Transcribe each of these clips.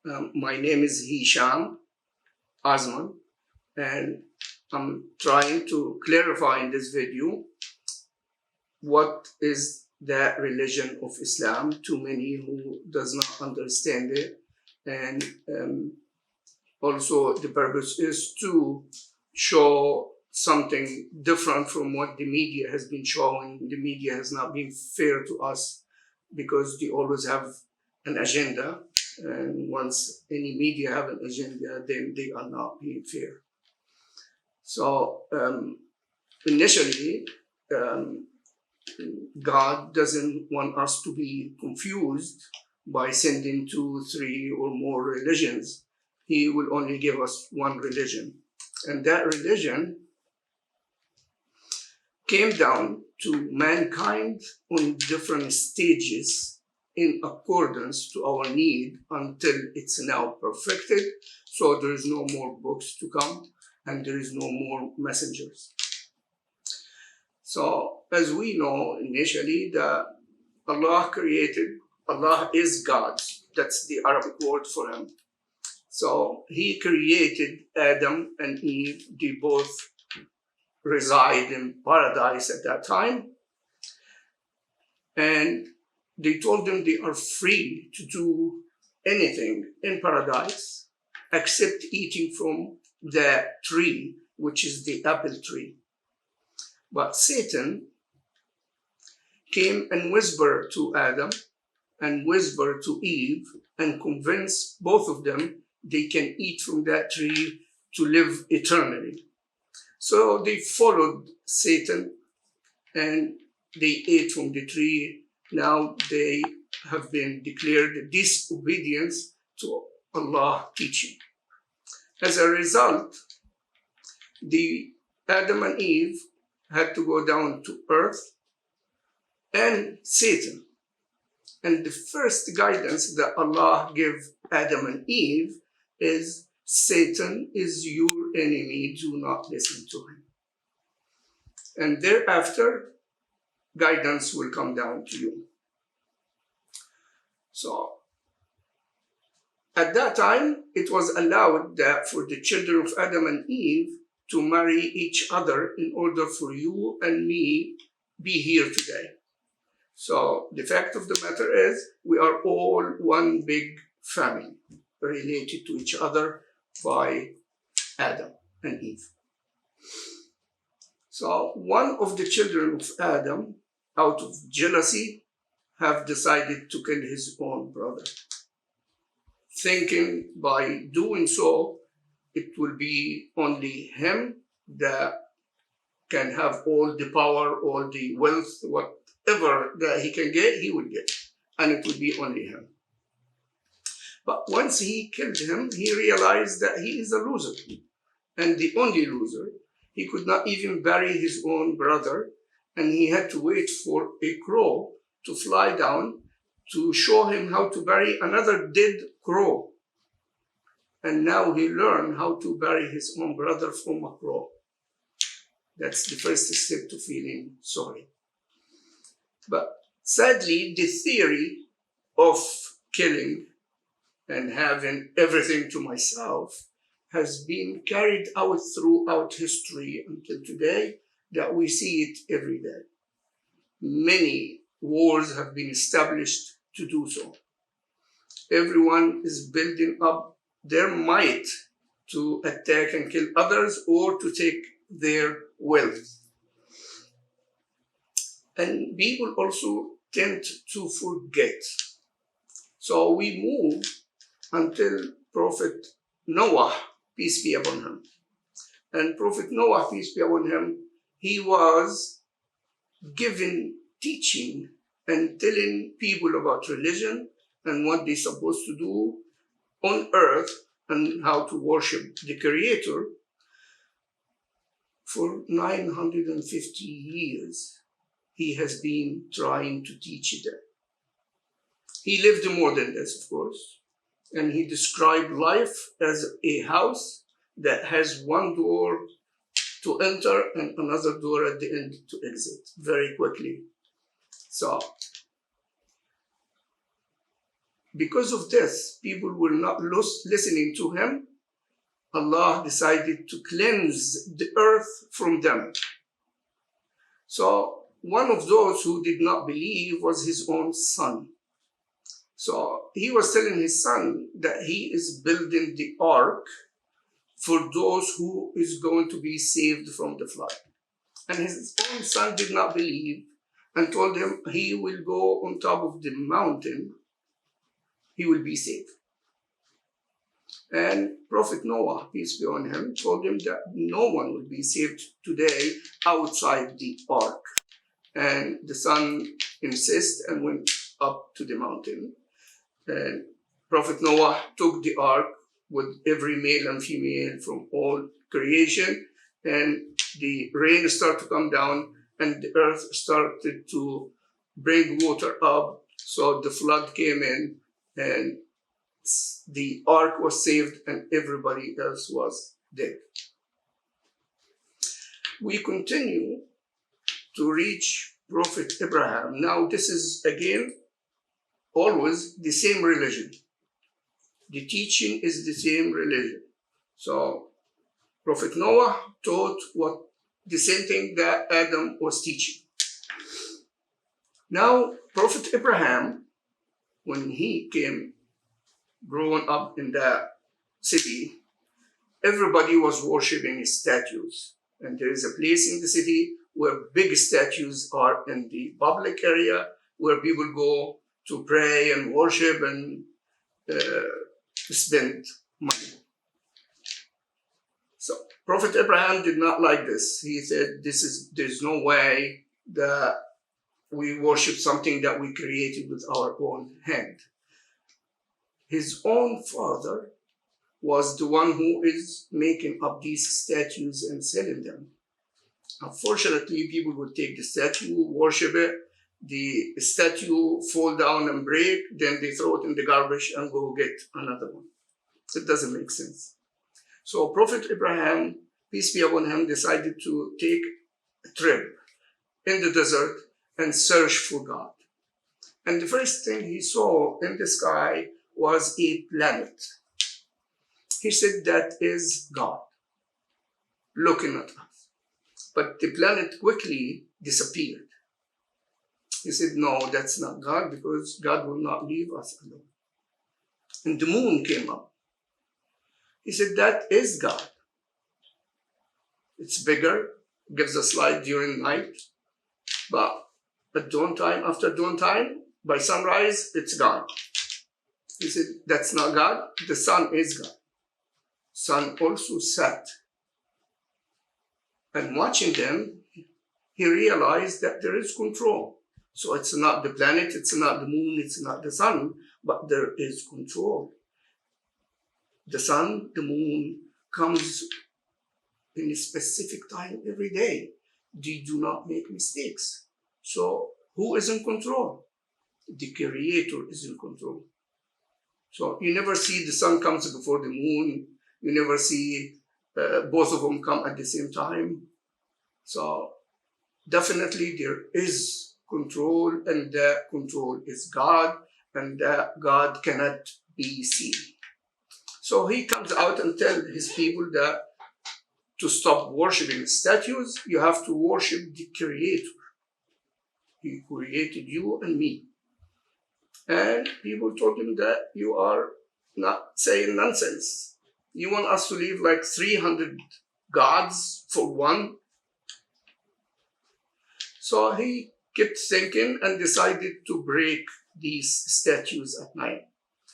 My name is Hisham Azman, and I'm trying to clarify in this video what is the religion of Islam to many who does not understand it. And also the purpose is to show something different from what the media has been showing. The media has not been fair to us because they always have an agenda. And once any media have an agenda, then they are not being fair. So initially, God doesn't want us to be confused by sending 2, 3, or more religions. He will only give us one religion. And that religion came down to mankind on different stages in accordance to our need until it's now perfected. So there is no more books to come and there is no more messengers. So as we know initially that Allah is God. That's the Arabic word for him. So he created Adam and Eve. They both reside in paradise at that time. And they told them they are free to do anything in paradise except eating from the tree, which is the apple tree. But Satan came and whispered to Adam and whispered to Eve and convinced both of them they can eat from that tree to live eternally. So they followed Satan and they ate from the tree. Now they have been declared disobedience to Allah's teaching. As a result, the Adam and Eve had to go down to earth and Satan. And the first guidance that Allah gave Adam and Eve is Satan is your enemy, do not listen to him. And thereafter, guidance will come down to you. So, at that time, it was allowed that for the children of Adam and Eve to marry each other in order for you and me be here today. So, the fact of the matter is, we are all one big family related to each other by Adam and Eve. So one of the children of Adam, out of jealousy, have decided to kill his own brother, thinking by doing so, it will be only him that can have all the power, all the wealth, whatever that he can get, he will get, and it will be only him. But once he killed him, he realized that he is a loser, and the only loser. He could not even bury his own brother, and he had to wait for a crow to fly down to show him how to bury another dead crow. And now he learned how to bury his own brother from a crow. That's the first step to feeling sorry. But sadly, the theory of killing and having everything to myself has been carried out throughout history until today, that we see it every day. Many wars have been established to do so. Everyone is building up their might to attack and kill others or to take their wealth. And people also tend to forget. So we move until Prophet Noah, peace be upon him. And Prophet Noah, peace be upon him, he was given teaching and telling people about religion and what they're supposed to do on earth and how to worship the Creator for 950 years. He has been trying to teach that. He lived more than this, of course. And he described life as a house that has one door to enter and another door at the end to exit very quickly. So because of this, people were not listening to him. Allah decided to cleanse the earth from them. So one of those who did not believe was his own son. So he was telling his son that he is building the ark for those who is going to be saved from the flood. And his own son did not believe and told him he will go on top of the mountain, he will be saved. And Prophet Noah, peace be on him, told him that no one will be saved today outside the ark. And the son insisted and went up to the mountain. And Prophet Noah took the ark with every male and female from all creation, and the rain started to come down, and the earth started to bring water up. So the flood came in, and the ark was saved, and everybody else was dead. We continue to reach Prophet Ibrahim. Now, this is again always the same religion. The teaching is the same religion. So Prophet Noah taught what the same thing that Adam was teaching. Now, Prophet Ibrahim, when he came growing up in that city, everybody was worshiping statues. And there is a place in the city where big statues are in the public area where people go to pray and worship and spend money. So Prophet Ibrahim did not like this. He said, there's no way that we worship something that we created with our own hand. His own father was the one who is making up these statues and selling them. Unfortunately, people would take the statue, worship it, the statue fall down and break, then they throw it in the garbage and go get another one. It doesn't make sense. So Prophet Ibrahim, peace be upon him, decided to take a trip in the desert and search for God. And the first thing he saw in the sky was a planet. He said, that is God looking at us. But the planet quickly disappeared. He said, no, that's not God, because God will not leave us alone. And the moon came up. He said, that is God. It's bigger, gives us light during night, but at dawn time, after dawn time, by sunrise, it's gone. He said, that's not God, the sun is God. Sun also set. And watching them, he realized that there is control. So it's not the planet, it's not the moon, it's not the sun, but there is control. The sun, the moon comes in a specific time every day. They do not make mistakes. So who is in control? The Creator is in control. So you never see the sun comes before the moon. You never see both of them come at the same time. So definitely there is control, and that control is God, and that God cannot be seen. So he comes out and tells his people that to stop worshiping statues, you have to worship the Creator. He created you and me. And people told him that you are not saying nonsense. You want us to live like 300 gods for one? So he kept thinking and decided to break these statues at night.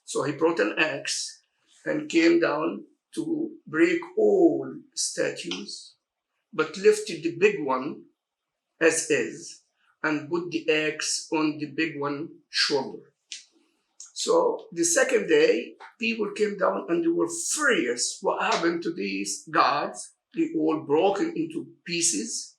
So he brought an axe and came down to break all statues, but lifted the big one as is and put the axe on the big one's shoulder. So the second day, people came down and they were furious. What happened to these gods? They all broken into pieces.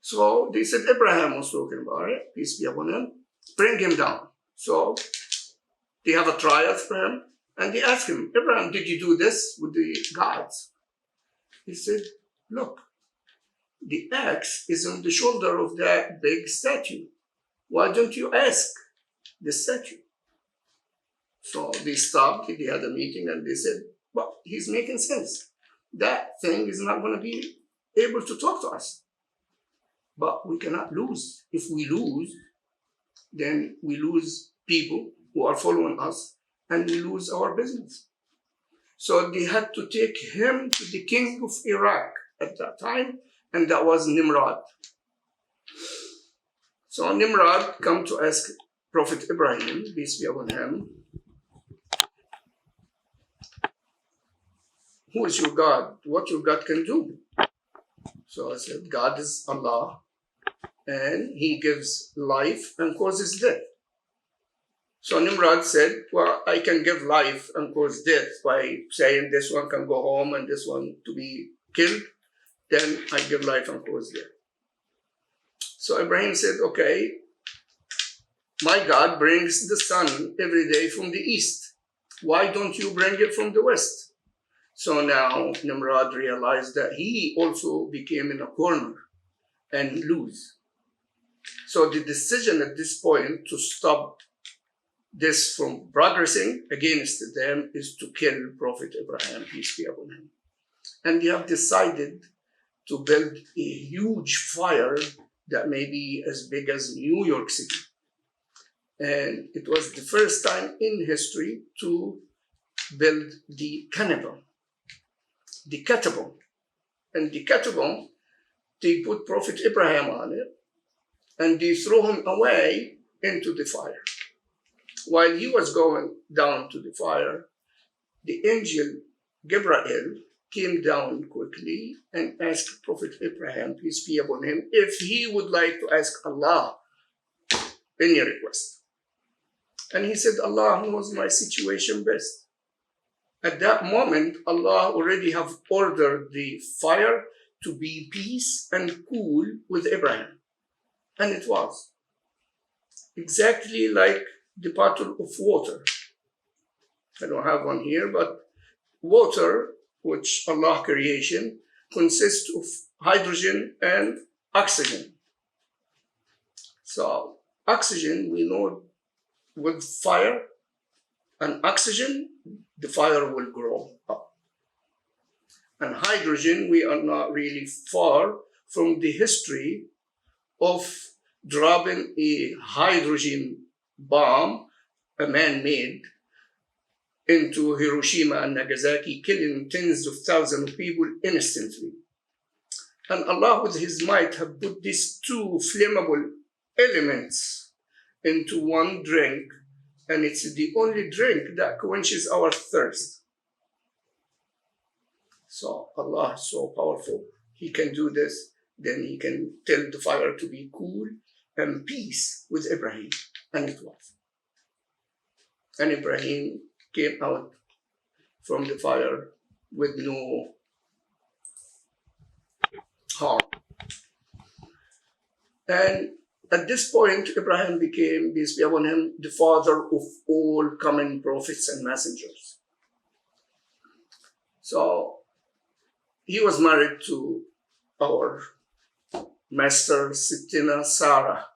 So they said, Ibrahim was talking about it, peace be upon him, bring him down. So they have a trial for him, and they asked him, Ibrahim, did you do this with the gods? He said, look, the axe is on the shoulder of that big statue. Why don't you ask the statue? So they stopped, they had a meeting, and they said, well, he's making sense. That thing is not going to be able to talk to us. But we cannot lose. If we lose, then we lose people who are following us, and we lose our business. So they had to take him to the king of Iraq at that time, and that was Nimrod. So Nimrod come to ask Prophet Ibrahim, peace be upon him, who is your God? What your God can do? So I said, God is Allah, and he gives life and causes death. So Nimrod said, well, I can give life and cause death by saying this one can go home and this one to be killed. Then I give life and cause death. So Ibrahim said, okay, my God brings the sun every day from the east. Why don't you bring it from the west? So now Nimrod realized that he also became in a corner and lose. So the decision at this point to stop this from progressing against them is to kill Prophet Ibrahim, peace be upon him. And they have decided to build a huge fire that may be as big as New York City. And it was the first time in history to build the cannibal, the catapult. And the catapult, they put Prophet Ibrahim on it, and they threw him away into the fire. While he was going down to the fire, the angel Gabriel came down quickly and asked Prophet Ibrahim, peace be upon him, if he would like to ask Allah any request. And he said, Allah knows my situation best. At that moment, Allah already have ordered the fire to be peace and cool with Ibrahim. And it was. Exactly like the bottle of water. I don't have one here, but water, which Allah creation, consists of hydrogen and oxygen. So oxygen, we know with fire and oxygen, the fire will grow up. And hydrogen, we are not really far from the history of dropping a hydrogen bomb, a man-made, into Hiroshima and Nagasaki, killing tens of thousands of people instantly. And Allah, with His might, have put these two flammable elements into one drink, and it's the only drink that quenches our thirst. So Allah is so powerful. He can do this. Then He can tell the fire to be cool and peace with Ibrahim. And it was. And Ibrahim came out from the fire with no harm. And at this point, Ibrahim became, peace be upon him, the father of all coming prophets and messengers. So he was married to our master Sittina Sarah.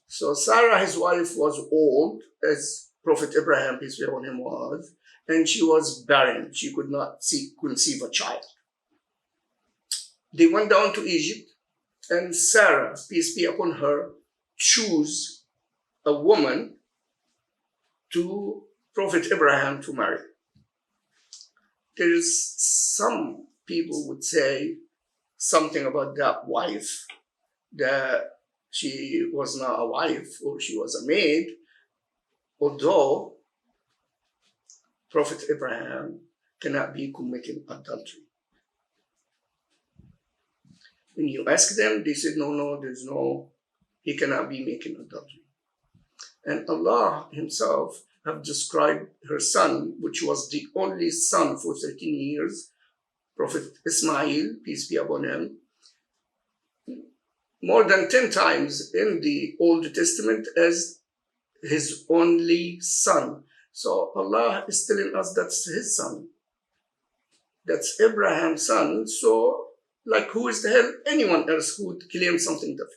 So Sarah, his wife, was old, as Prophet Ibrahim, peace be upon him, was, and she was barren. She could not conceive a child. They went down to Egypt, and Sarah, peace be upon her, chose a woman to Prophet Ibrahim to marry. There's some people would say something about that wife, that she was not a wife or she was a maid, although Prophet Ibrahim cannot be committing adultery. When you ask them, they said, no, he cannot be making adultery. And Allah Himself have described her son, which was the only son for 13 years, Prophet Ismail, peace be upon him, more than 10 times in the Old Testament as his only son. So Allah is telling us that's his son. That's Abraham's son. So, like, who is the hell anyone else who would claim something different?